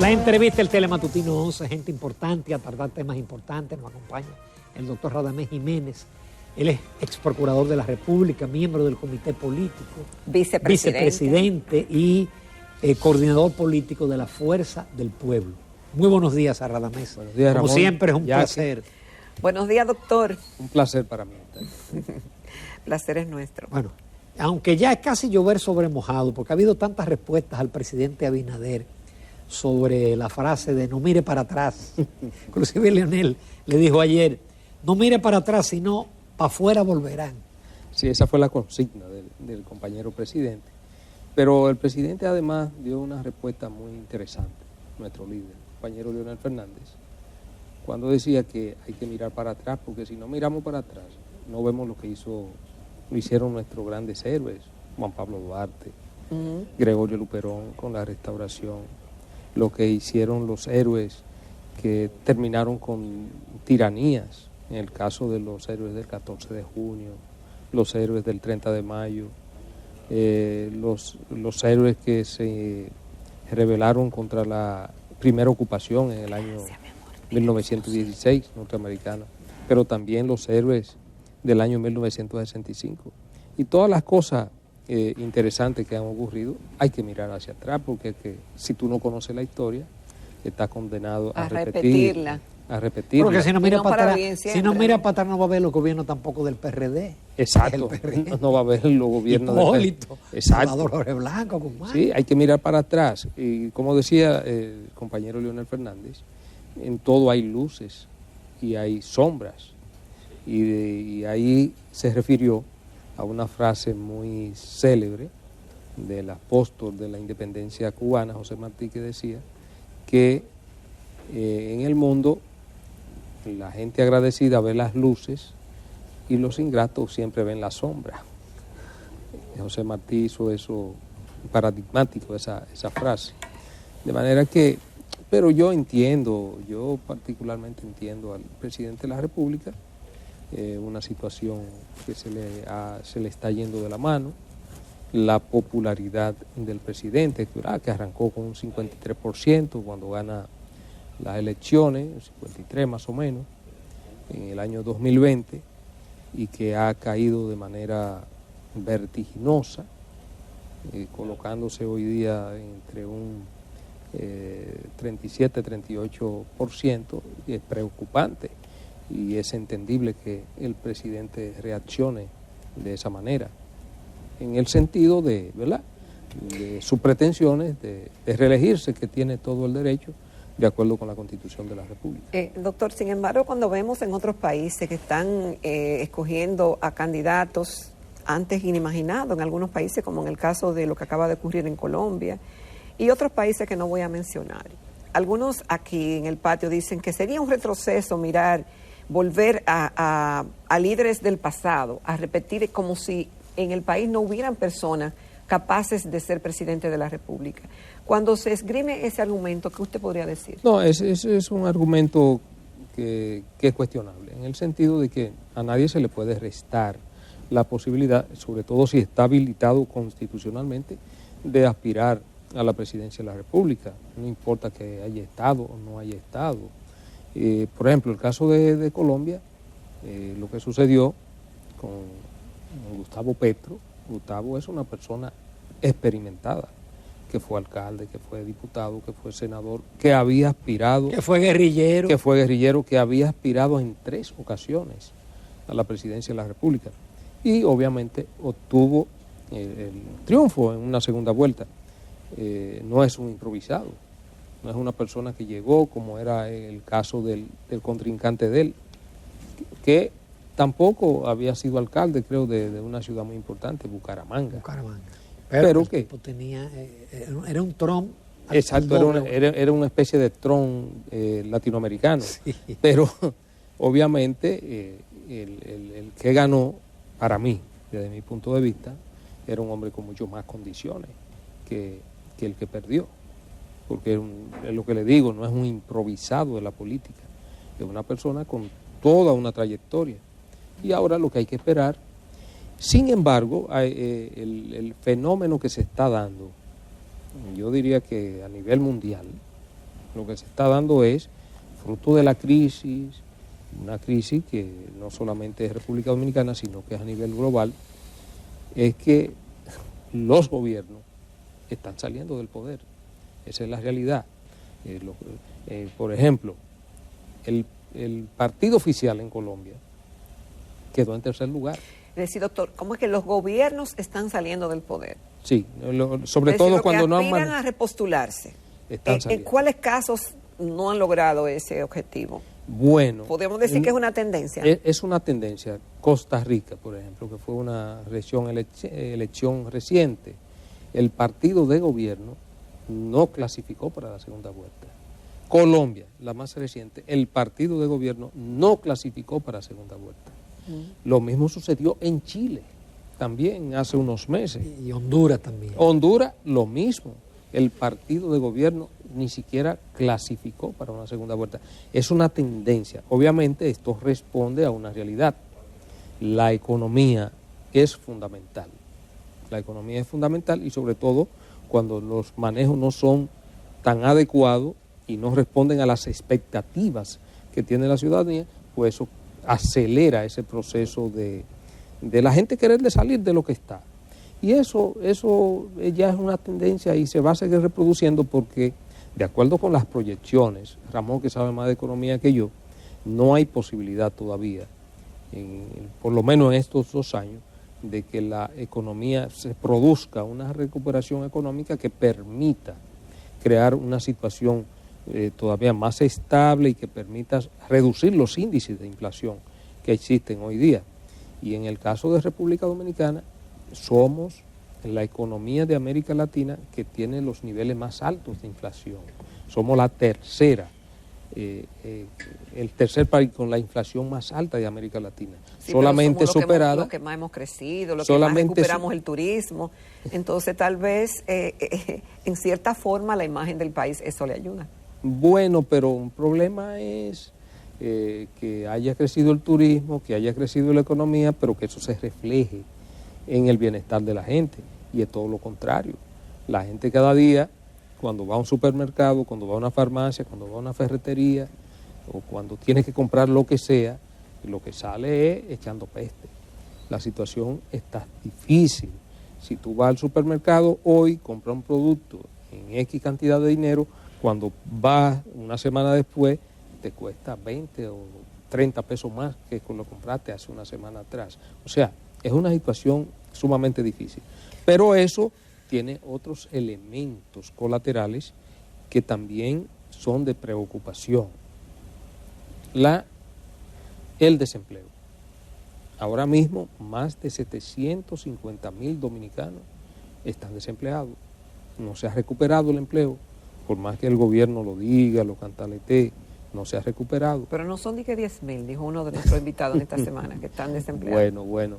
La entrevista, el Telematutino 11, gente importante, a tratar temas importantes, nos acompaña el doctor Radamés Jiménez. Él es ex procurador de la República, miembro del Comité Político, vicepresidente y coordinador político de la Fuerza del Pueblo. Muy buenos días a Radamés. Buenos días, Como Ramón. siempre, es un placer. Buenos días, doctor. Un placer para mí. Placer es nuestro. Bueno, aunque ya es casi llover sobre mojado, porque ha habido tantas respuestas al presidente Abinader sobre la frase de no mire para atrás. Inclusive Leonel le dijo ayer, no mire para atrás, sino para afuera volverán. Sí, esa fue la consigna del compañero presidente. Pero el presidente además dio una respuesta muy interesante, nuestro líder, el compañero Leonel Fernández, cuando decía que hay que mirar para atrás, porque si no miramos para atrás, no vemos lo que hicieron nuestros grandes héroes, Juan Pablo Duarte, Gregorio Luperón con la Restauración, lo que hicieron los héroes que terminaron con tiranías, en el caso de los héroes del 14 de junio, los héroes del 30 de mayo, los héroes que se rebelaron contra la primera ocupación en el año 1916 norteamericana, pero también los héroes del año 1965. Y todas las cosas interesantes que han ocurrido, hay que mirar hacia atrás, porque si tú no conoces la historia, estás condenado a repetirla. Porque si no mira para atrás, no va a haber los gobiernos tampoco del PRD. Exacto, no va a haber los gobiernos del PRD. Exacto. Salvador Blanco, Guzmán. Sí, hay que mirar para atrás. Y como decía el compañero Leonel Fernández, en todo hay luces y hay sombras. Y ahí se refirió a una frase muy célebre del apóstol de la independencia cubana, José Martí, que decía que en el mundo la gente agradecida ve las luces y los ingratos siempre ven la sombra. José Martí hizo eso paradigmático, esa frase. De manera que, pero yo particularmente entiendo al presidente de la República, una situación que se le está yendo de la mano, la popularidad del presidente, que arrancó con un 53% cuando gana las elecciones, 53 más o menos, en el año 2020, y que ha caído de manera vertiginosa, colocándose hoy día entre un 37-38%, y es preocupante. Y es entendible que el presidente reaccione de esa manera, en el sentido de, ¿verdad?, de sus pretensiones de reelegirse, que tiene todo el derecho, de acuerdo con la Constitución de la República. Doctor, sin embargo, cuando vemos en otros países que están escogiendo a candidatos antes inimaginados, en algunos países, como en el caso de lo que acaba de ocurrir en Colombia, y otros países que no voy a mencionar, algunos aquí en el patio dicen que sería un retroceso volver a líderes del pasado, a repetir como si en el país no hubieran personas capaces de ser presidente de la República. Cuando se esgrime ese argumento, ¿qué usted podría decir? No, es un argumento que es cuestionable, en el sentido de que a nadie se le puede restar la posibilidad, sobre todo si está habilitado constitucionalmente, de aspirar a la presidencia de la República, no importa que haya estado o no haya estado. Por ejemplo, el caso de Colombia, lo que sucedió con Gustavo Petro. Gustavo es una persona experimentada, que fue alcalde, que fue diputado, que fue senador, que había aspirado... Que fue guerrillero. Que había aspirado en 3 ocasiones a la presidencia de la República. Y obviamente obtuvo el triunfo en una segunda vuelta. No es un improvisado. No es una persona que llegó, como era el caso del contrincante de él, que tampoco había sido alcalde, creo, de una ciudad muy importante, Bucaramanga. Pero que era un Trump. Exacto, era una especie de Trump latinoamericano. Sí. Pero obviamente el que ganó, para mí, desde mi punto de vista, era un hombre con mucho más condiciones que el que perdió. Porque es lo que le digo, no es un improvisado de la política, es una persona con toda una trayectoria. Y ahora lo que hay que esperar, sin embargo, el fenómeno que se está dando, yo diría que a nivel mundial, Lo que se está dando es fruto de la crisis, una crisis que no solamente es República Dominicana, sino que es a nivel global, es que los gobiernos están saliendo del poder. Esa es la realidad. Por ejemplo, el partido oficial en Colombia quedó en tercer lugar. Es decir, doctor, ¿cómo es que los gobiernos están saliendo del poder? Sí, sobre todo cuando no aspiran a repostularse. ¿En cuáles casos no han logrado ese objetivo? Bueno, podemos decir que es una tendencia. Es una tendencia. Costa Rica, por ejemplo, que fue una elección reciente, el partido de gobierno no clasificó para la segunda vuelta. Colombia, la más reciente, el partido de gobierno no clasificó para la segunda vuelta. Lo mismo sucedió en Chile, también hace unos meses. Y Honduras también. Honduras, lo mismo. El partido de gobierno ni siquiera clasificó para una segunda vuelta. Es una tendencia. Obviamente esto responde a una realidad. La economía es fundamental. La economía es fundamental y sobre todo cuando los manejos no son tan adecuados y no responden a las expectativas que tiene la ciudadanía, pues eso acelera ese proceso de la gente querer de salir de lo que está. Y eso ya es una tendencia y se va a seguir reproduciendo porque, de acuerdo con las proyecciones, Ramón, que sabe más de economía que yo, no hay posibilidad todavía, por lo menos en estos 2 años, de que la economía se produzca una recuperación económica que permita crear una situación todavía más estable y que permita reducir los índices de inflación que existen hoy día. Y en el caso de República Dominicana, somos la economía de América Latina que tiene los niveles más altos de inflación. Somos la tercera, el tercer país con la inflación más alta de América Latina. Sí, solamente superada. Lo que más hemos crecido, lo que más recuperamos el turismo. Entonces, tal vez, en cierta forma, la imagen del país, eso le ayuda. Bueno, pero un problema es que haya crecido el turismo, que haya crecido la economía, pero que eso se refleje en el bienestar de la gente, y es todo lo contrario. La gente cada día, cuando va a un supermercado, cuando va a una farmacia, cuando va a una ferretería, o cuando tiene que comprar lo que sea, lo que sale es echando peste. La situación está difícil. Si tú vas al supermercado hoy, compras un producto en X cantidad de dinero, cuando vas una semana después, te cuesta 20 o 30 pesos más que lo compraste hace una semana atrás. O sea, es una situación sumamente difícil. Pero eso tiene otros elementos colaterales que también son de preocupación. El desempleo. Ahora mismo más de 750,000 dominicanos están desempleados. No se ha recuperado el empleo, por más que el gobierno lo diga, lo cantaletee, no se ha recuperado. Pero no son ni que 10,000, dijo uno de nuestros invitados en esta semana, que están desempleados. Bueno.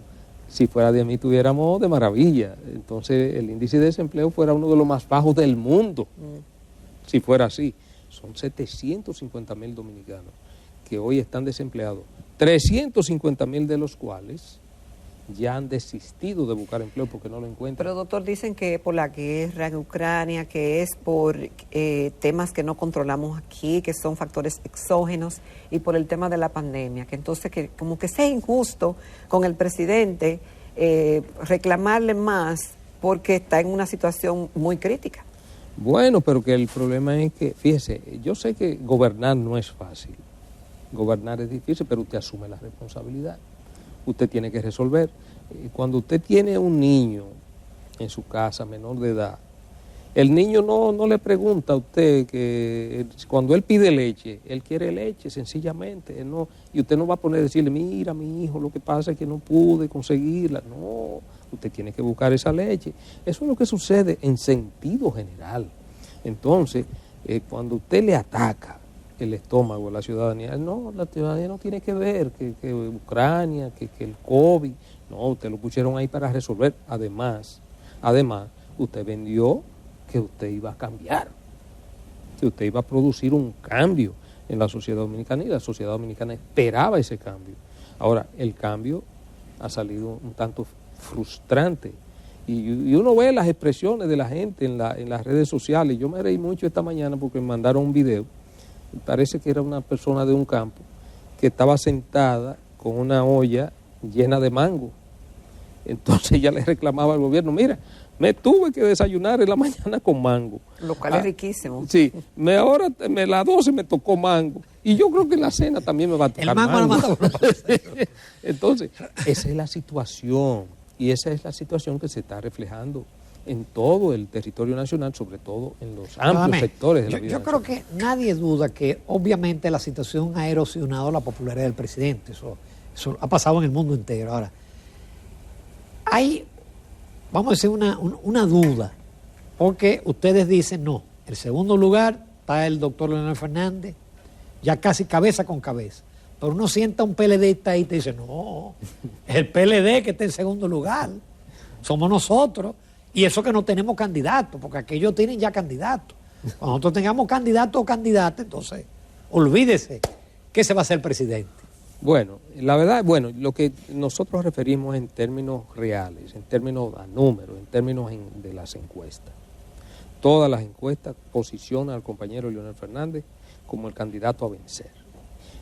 Si fuera 10,000 tuviéramos de maravilla. Entonces el índice de desempleo fuera uno de los más bajos del mundo. Si fuera así. Son 750,000 dominicanos que hoy están desempleados. 350,000 de los cuales ya han desistido de buscar empleo porque no lo encuentran. Pero doctor, dicen que es por la guerra en Ucrania, que es por temas que no controlamos aquí, que son factores exógenos, y por el tema de la pandemia, que entonces que como que sea injusto con el presidente reclamarle más porque está en una situación muy crítica. Bueno, pero que el problema es que, fíjese, yo sé que gobernar no es fácil, gobernar es difícil, pero usted asume la responsabilidad. Usted tiene que resolver. Cuando usted tiene un niño en su casa, menor de edad, el niño no le pregunta a usted que cuando él pide leche, él quiere leche sencillamente, no, y usted no va a poner a decirle, mira mi hijo, lo que pasa es que no pude conseguirla. No, usted tiene que buscar esa leche. Eso es lo que sucede en sentido general. Entonces, cuando usted le ataca el estómago a la ciudadanía, no, la ciudadanía no tiene que ver que Ucrania, que el COVID, no, usted lo pusieron ahí para resolver. Además, usted vendió que usted iba a cambiar, que usted iba a producir un cambio en la sociedad dominicana, y la sociedad dominicana esperaba ese cambio. Ahora, el cambio ha salido un tanto frustrante, Y uno ve las expresiones de la gente en las redes sociales. Yo me reí mucho esta mañana porque me mandaron un video. Parece que era una persona de un campo que estaba sentada con una olla llena de mango. Entonces ella le reclamaba al gobierno, mira, me tuve que desayunar en la mañana con mango. Lo cual es riquísimo. Sí, ahora las 12 me tocó mango. Y yo creo que en la cena también me va a tocar mango. Entonces, esa es la situación. Y esa es la situación que se está reflejando en todo el territorio nacional, sobre todo en los amplios sectores de la vida nacional. Yo creo que nadie duda que obviamente la situación ha erosionado la popularidad del presidente. Eso ha pasado en el mundo entero. Ahora, hay, vamos a decir, una duda, porque ustedes dicen, no, en segundo lugar está el doctor Leonel Fernández, ya casi cabeza con cabeza. Pero uno sienta un PLDista ahí y te dice, no, es el PLD que está en segundo lugar, somos nosotros, y eso que no tenemos candidatos, porque aquellos tienen ya candidatos. Cuando nosotros tengamos candidato o candidata, entonces olvídese que se va a ser presidente. Bueno, la verdad, lo que nosotros referimos en términos reales, en términos a números, en términos de las encuestas. Todas las encuestas posicionan al compañero Leonel Fernández como el candidato a vencer.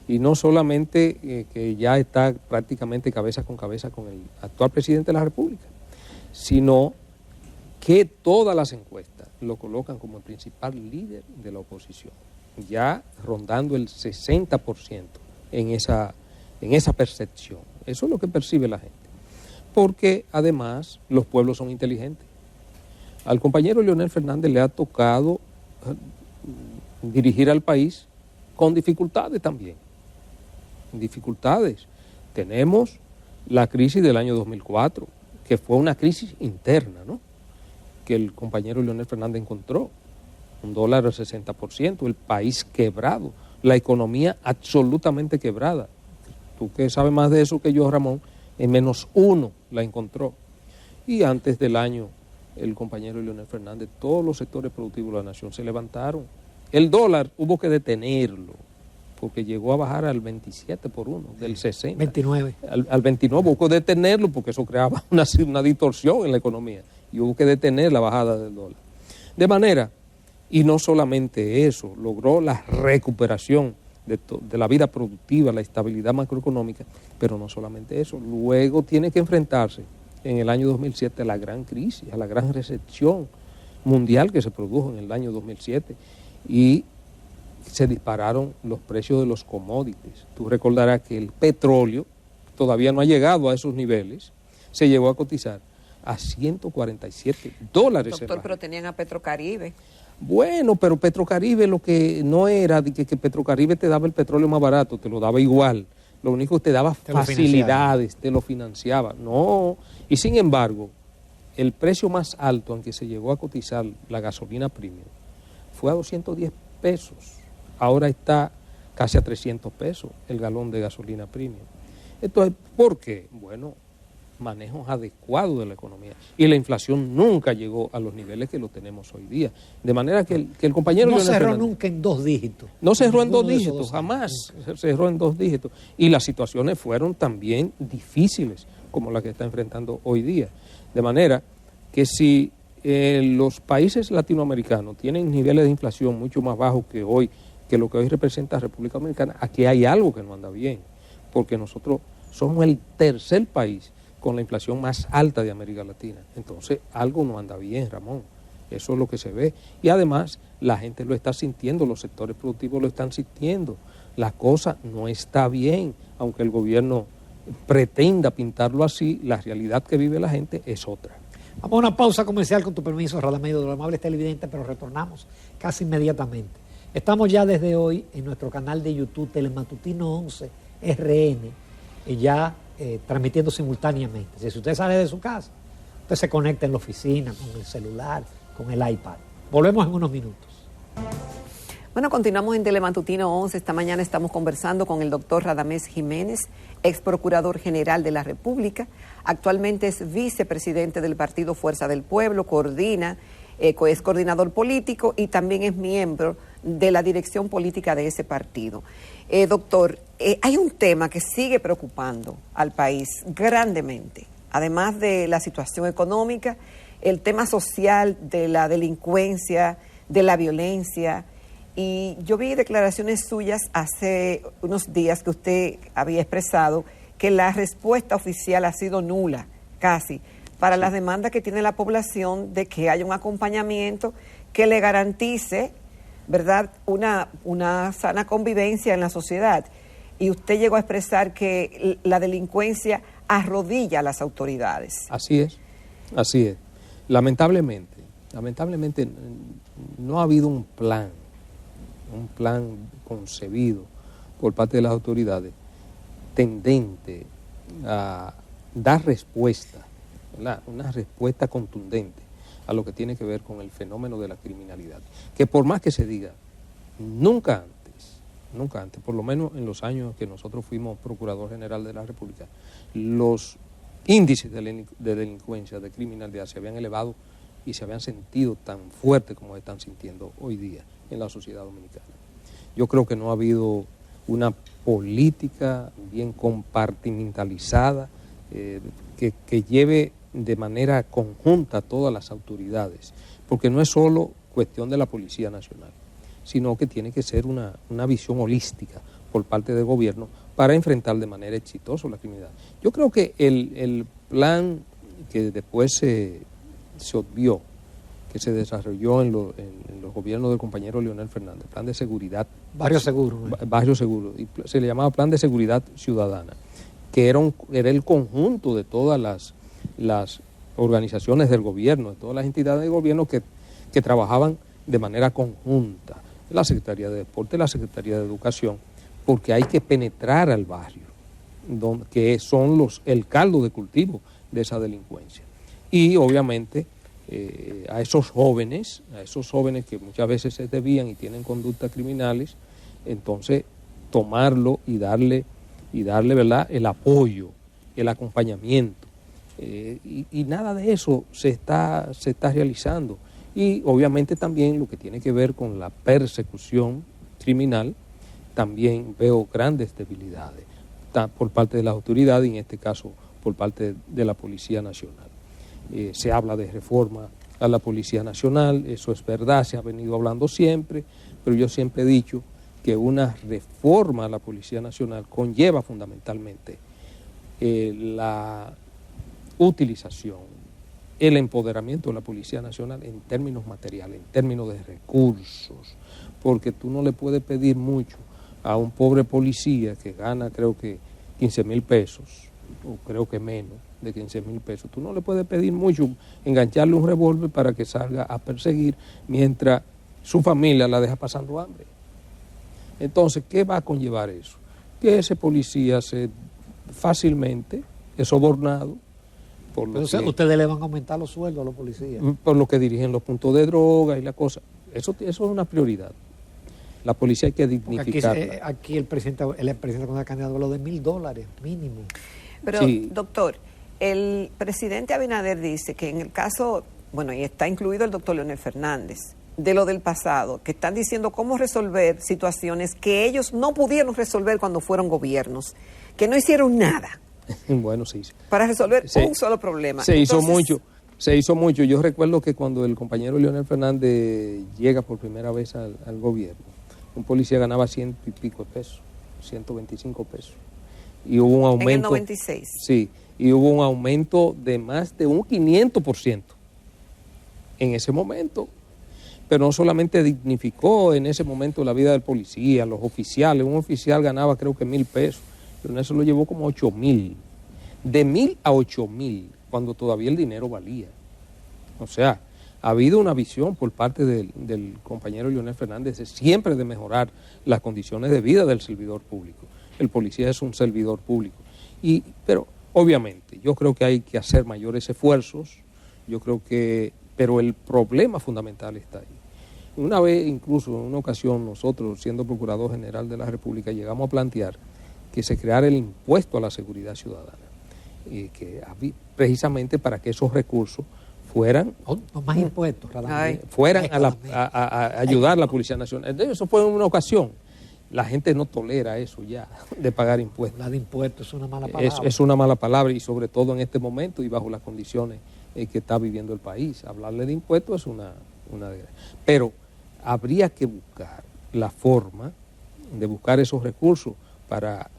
Y no solamente que ya está prácticamente cabeza con el actual presidente de la República, sino que todas las encuestas lo colocan como el principal líder de la oposición, ya rondando el 60% en esa percepción. Eso es lo que percibe la gente. Porque además los pueblos son inteligentes. Al compañero Leonel Fernández le ha tocado dirigir al país con dificultades también. Dificultades. Tenemos la crisis del año 2004, que fue una crisis interna, ¿no?, que el compañero Leonel Fernández encontró. Un dólar al 60%, el país quebrado, la economía absolutamente quebrada. Tú que sabes más de eso que yo, Ramón, en -1 la encontró. Y antes del año, el compañero Leonel Fernández, todos los sectores productivos de la nación se levantaron. El dólar hubo que detenerlo, porque llegó a bajar al 27 por 1, del 60. 29. Al 29 hubo que detenerlo porque eso creaba una distorsión en la economía y hubo que detener la bajada del dólar. De manera, y no solamente eso, logró la recuperación de la vida productiva, la estabilidad macroeconómica, pero no solamente eso, luego tiene que enfrentarse en el año 2007 a la gran crisis, a la gran recesión mundial que se produjo en el año 2007 y se dispararon los precios de los commodities. Tú recordarás que el petróleo todavía no ha llegado a esos niveles, se llegó a cotizar a $147. Doctor, pero tenían a Petrocaribe. Bueno, pero Petrocaribe lo que no era de que Petrocaribe te daba el petróleo más barato, te lo daba igual. Lo único que te daba facilidades, te lo financiaba. No, y sin embargo, el precio más alto en que se llegó a cotizar la gasolina premium fue a 210 pesos. Ahora está casi a 300 pesos el galón de gasolina premium. Entonces, ¿por qué? Bueno, manejos adecuados de la economía. Y la inflación nunca llegó a los niveles que lo tenemos hoy día. De manera que el compañero... No cerró nunca en 2 dígitos. No cerró en 2 dígitos, jamás cerró en 2 dígitos. Y las situaciones fueron también difíciles, como la que está enfrentando hoy día. De manera que si los países latinoamericanos tienen niveles de inflación mucho más bajos que lo que hoy representa la República Dominicana, aquí hay algo que no anda bien, porque nosotros somos el tercer país con la inflación más alta de América Latina. Entonces, algo no anda bien, Ramón. Eso es lo que se ve. Y además, la gente lo está sintiendo, los sectores productivos lo están sintiendo. La cosa no está bien, aunque el gobierno pretenda pintarlo así, la realidad que vive la gente es otra. Vamos a una pausa comercial, con tu permiso, Radamés, de los amables televidentes, pero retornamos casi inmediatamente. Estamos ya desde hoy en nuestro canal de YouTube Telematutino 11 RN, y ya transmitiendo simultáneamente. Si usted sale de su casa, usted se conecta en la oficina, con el celular, con el iPad. Volvemos en unos minutos. Bueno, continuamos en Telematutino 11. Esta mañana estamos conversando con el doctor Radamés Jiménez, ex procurador general de la República. Actualmente es vicepresidente del partido Fuerza del Pueblo, es coordinador político y también es miembro de la dirección política de ese partido. Doctor, hay un tema que sigue preocupando al país grandemente además de la situación económica, el tema social de la delincuencia, de la violencia. Y yo vi declaraciones suyas hace unos días que usted había expresado que la respuesta oficial ha sido nula, casi, para las demandas que tiene la población de que haya un acompañamiento que le garantice, ¿verdad?, una sana convivencia en la sociedad. Y usted llegó a expresar que la delincuencia arrodilla a las autoridades. Así es. Lamentablemente no ha habido un plan concebido por parte de las autoridades tendente a dar respuesta, ¿verdad?, una respuesta contundente a lo que tiene que ver con el fenómeno de la criminalidad, que por más que se diga, nunca antes, por lo menos en los años que nosotros fuimos Procurador General de la República, los índices de delincuencia, de criminalidad se habían elevado y se habían sentido tan fuerte como se están sintiendo hoy día en la sociedad dominicana. Yo creo que no ha habido una política bien compartimentalizada que lleve de manera conjunta a todas las autoridades, porque no es solo cuestión de la Policía Nacional, sino que tiene que ser una visión holística por parte del gobierno para enfrentar de manera exitosa la criminalidad. Yo creo que el plan que después se obvió, que se desarrolló en los gobiernos del compañero Leonel Fernández, plan de seguridad. Barrio Seguro. Barrio Seguro, y se le llamaba Plan de Seguridad Ciudadana, que era el conjunto de todas las organizaciones del gobierno, de todas las entidades del gobierno que trabajaban de manera conjunta, la Secretaría de Deporte, la Secretaría de Educación, porque hay que penetrar al barrio, que son el caldo de cultivo de esa delincuencia. Y obviamente a esos jóvenes que muchas veces se desvían y tienen conductas criminales, entonces tomarlo y darle, ¿verdad?, el apoyo, el acompañamiento. Y nada de eso se está realizando. Y obviamente también lo que tiene que ver con la persecución criminal, también veo grandes debilidades por parte de las autoridades, y en este caso por parte de la Policía Nacional. Se habla de reforma a la Policía Nacional, eso es verdad, se ha venido hablando siempre, pero yo siempre he dicho que una reforma a la Policía Nacional conlleva fundamentalmente la utilización, el empoderamiento de la Policía Nacional en términos materiales, en términos de recursos, porque tú no le puedes pedir mucho a un pobre policía que gana creo que 15,000 pesos, o creo que menos de 15,000 pesos, tú no le puedes pedir mucho, engancharle un revólver para que salga a perseguir mientras su familia la deja pasando hambre. Entonces, ¿qué va a conllevar eso? Que ese policía fácilmente es sobornado. Ustedes le van a aumentar los sueldos a los policías. Por lo que dirigen los puntos de droga y la cosa. Eso es una prioridad. La policía hay que dignificarla. Aquí el presidente con la candidatura habló de $1,000 mínimo. Pero, sí, doctor, el presidente Abinader dice que en el caso, bueno, y está incluido el doctor Leonel Fernández, de lo del pasado, que están diciendo cómo resolver situaciones que ellos no pudieron resolver cuando fueron gobiernos, que no hicieron nada. Bueno, sí. Para resolver un solo problema. Se hizo mucho. Yo recuerdo que cuando el compañero Leonel Fernández llega por primera vez al gobierno, un policía ganaba 100 y pico de pesos, 125 pesos. Y hubo un aumento. En el 96. Sí, y hubo un aumento de más de un 500% en ese momento. Pero no solamente dignificó en ese momento la vida del policía, los oficiales. Un oficial ganaba creo que 1,000 pesos. Pero eso lo llevó como 8,000, de 1,000 a 8,000, cuando todavía el dinero valía. O sea, ha habido una visión por parte del compañero Leonel Fernández siempre de mejorar las condiciones de vida del servidor público. El policía es un servidor público. Pero obviamente yo creo que hay que hacer mayores esfuerzos, pero el problema fundamental está ahí. Una vez, incluso en una ocasión, nosotros, siendo Procurador General de la República, llegamos a plantear que se creara el impuesto a la seguridad ciudadana, precisamente para que esos recursos fueran más impuestos, fueran a ayudar a la Policía Nacional. Entonces, eso fue en una ocasión, la gente no tolera eso ya, de pagar impuestos. La de impuestos es una mala palabra. Es una mala palabra, y sobre todo en este momento y bajo las condiciones que está viviendo el país. Hablarle de impuestos es una desgracia. Pero habría que buscar la forma de buscar esos recursos para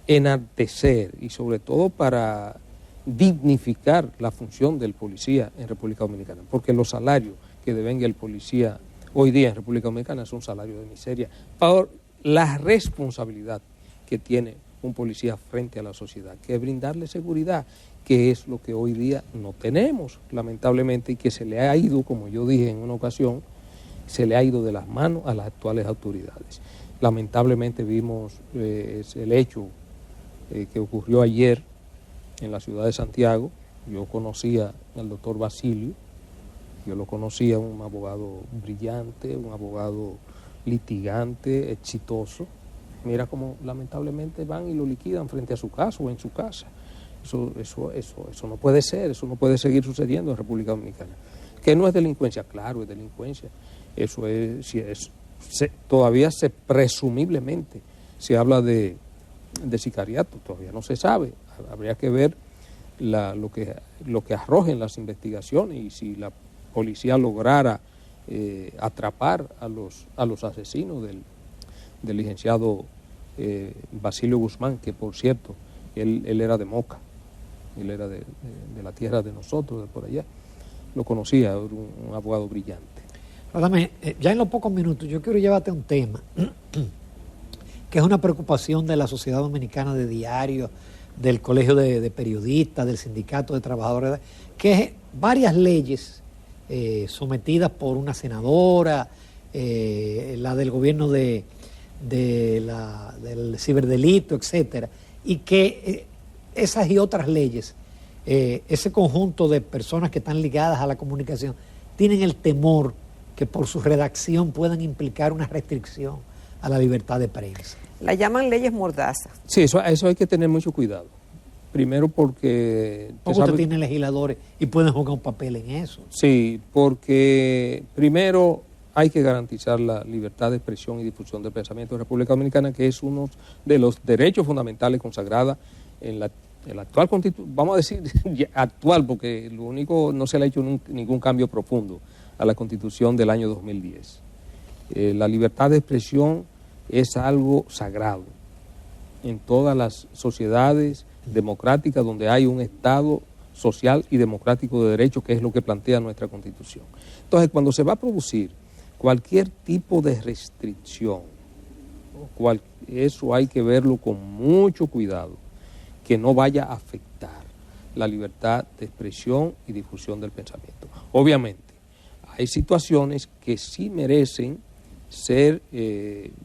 enaltecer y sobre todo para dignificar la función del policía en República Dominicana, porque los salarios que devenga el policía hoy día en República Dominicana son salarios de miseria por la responsabilidad que tiene un policía frente a la sociedad, que es brindarle seguridad, que es lo que hoy día no tenemos, lamentablemente, y que se le ha ido, como yo dije en una ocasión, se le ha ido de las manos a las actuales autoridades. Lamentablemente vimos el hecho que ocurrió ayer en la ciudad de Santiago. Yo conocía al doctor Basilio, yo lo conocía, un abogado brillante, un abogado litigante, exitoso. Mira cómo lamentablemente van y lo liquidan frente a su casa o en su casa. Eso no puede ser, eso no puede seguir sucediendo en República Dominicana. Que no es delincuencia, claro, es delincuencia. Eso es, todavía presumiblemente se habla de sicariato, todavía no se sabe. Habría que ver lo que arrojen las investigaciones, y si la policía lograra atrapar a los asesinos del licenciado Basilio Guzmán, que por cierto, él era de Moca, él era de la tierra de nosotros, de por allá. Lo conocía, un abogado brillante. Radamés, ya en los pocos minutos yo quiero llevarte a un tema que es una preocupación de la Sociedad Dominicana de Diarios, del Colegio de Periodistas, del Sindicato de Trabajadores, que es varias leyes sometidas por una senadora, la del gobierno del ciberdelito, etcétera, y que esas y otras leyes, ese conjunto de personas que están ligadas a la comunicación, tienen el temor que por su redacción puedan implicar una restricción a la libertad de prensa. La llaman leyes mordaza. Sí, eso hay que tener mucho cuidado. Primero porque usted tiene legisladores y pueden jugar un papel en eso. Sí, porque primero hay que garantizar la libertad de expresión y difusión del pensamiento en la República Dominicana, que es uno de los derechos fundamentales consagrados en la actual Constitución, vamos a decir actual, porque lo único, no se le ha hecho ningún cambio profundo a la Constitución del año 2010. La libertad de expresión es algo sagrado en todas las sociedades democráticas donde hay un Estado social y democrático de derecho, que es lo que plantea nuestra Constitución. Entonces, cuando se va a producir cualquier tipo de restricción, eso hay que verlo con mucho cuidado, que no vaya a afectar la libertad de expresión y difusión del pensamiento. Obviamente, hay situaciones que sí merecen ser,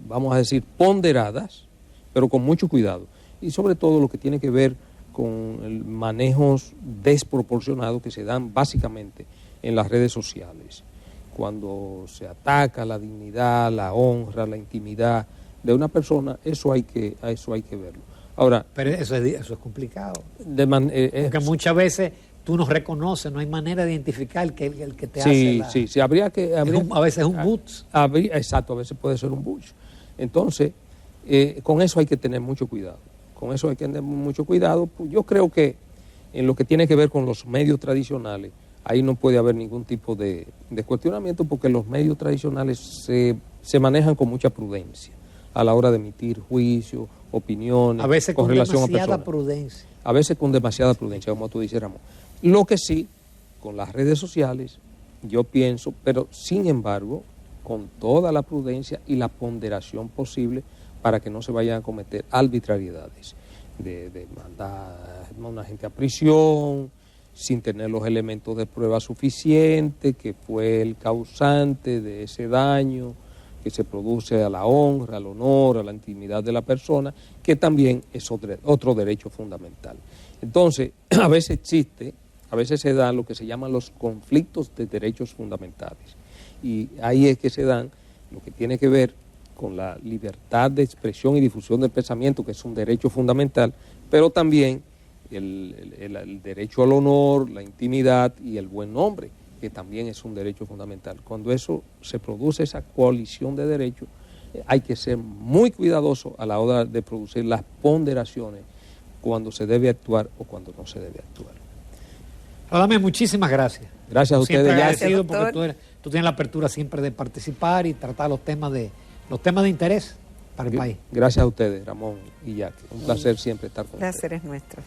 vamos a decir, ponderadas, pero con mucho cuidado. Y sobre todo lo que tiene que ver con el manejos desproporcionados que se dan básicamente en las redes sociales. Cuando se ataca la dignidad, la honra, la intimidad de una persona, eso hay que verlo. Ahora, pero eso es complicado. Porque muchas veces tú no reconoces, no hay manera de identificar el que te hace la... Sí, habría que... a veces es un butch. Exacto, a veces puede ser un butch. Entonces, con eso hay que tener mucho cuidado. Pues yo creo que en lo que tiene que ver con los medios tradicionales, ahí no puede haber ningún tipo de cuestionamiento, porque los medios tradicionales se manejan con mucha prudencia a la hora de emitir juicios, opiniones, a veces con relación a personas. Prudencia. A veces con demasiada prudencia, como tú dices, Ramón. Lo que sí, con las redes sociales, yo pienso, pero sin embargo, con toda la prudencia y la ponderación posible para que no se vayan a cometer arbitrariedades, de mandar a una gente a prisión sin tener los elementos de prueba suficientes, que fue el causante de ese daño que se produce a la honra, al honor, a la intimidad de la persona, que también es otro derecho fundamental. Entonces, a veces se dan lo que se llaman los conflictos de derechos fundamentales, y ahí es que se dan lo que tiene que ver con la libertad de expresión y difusión del pensamiento, que es un derecho fundamental, pero también el derecho al honor, la intimidad y el buen nombre, que también es un derecho fundamental. Cuando eso se produce, esa coalición de derechos, hay que ser muy cuidadoso a la hora de producir las ponderaciones cuando se debe actuar o cuando no se debe actuar. Radamés, muchísimas gracias. Gracias a ustedes. Siempre agradecido porque tú tienes la apertura siempre de participar y tratar los temas de interés para el país. Gracias a ustedes, Ramón y Jackie. Un placer siempre estar con ustedes. El placer es nuestro.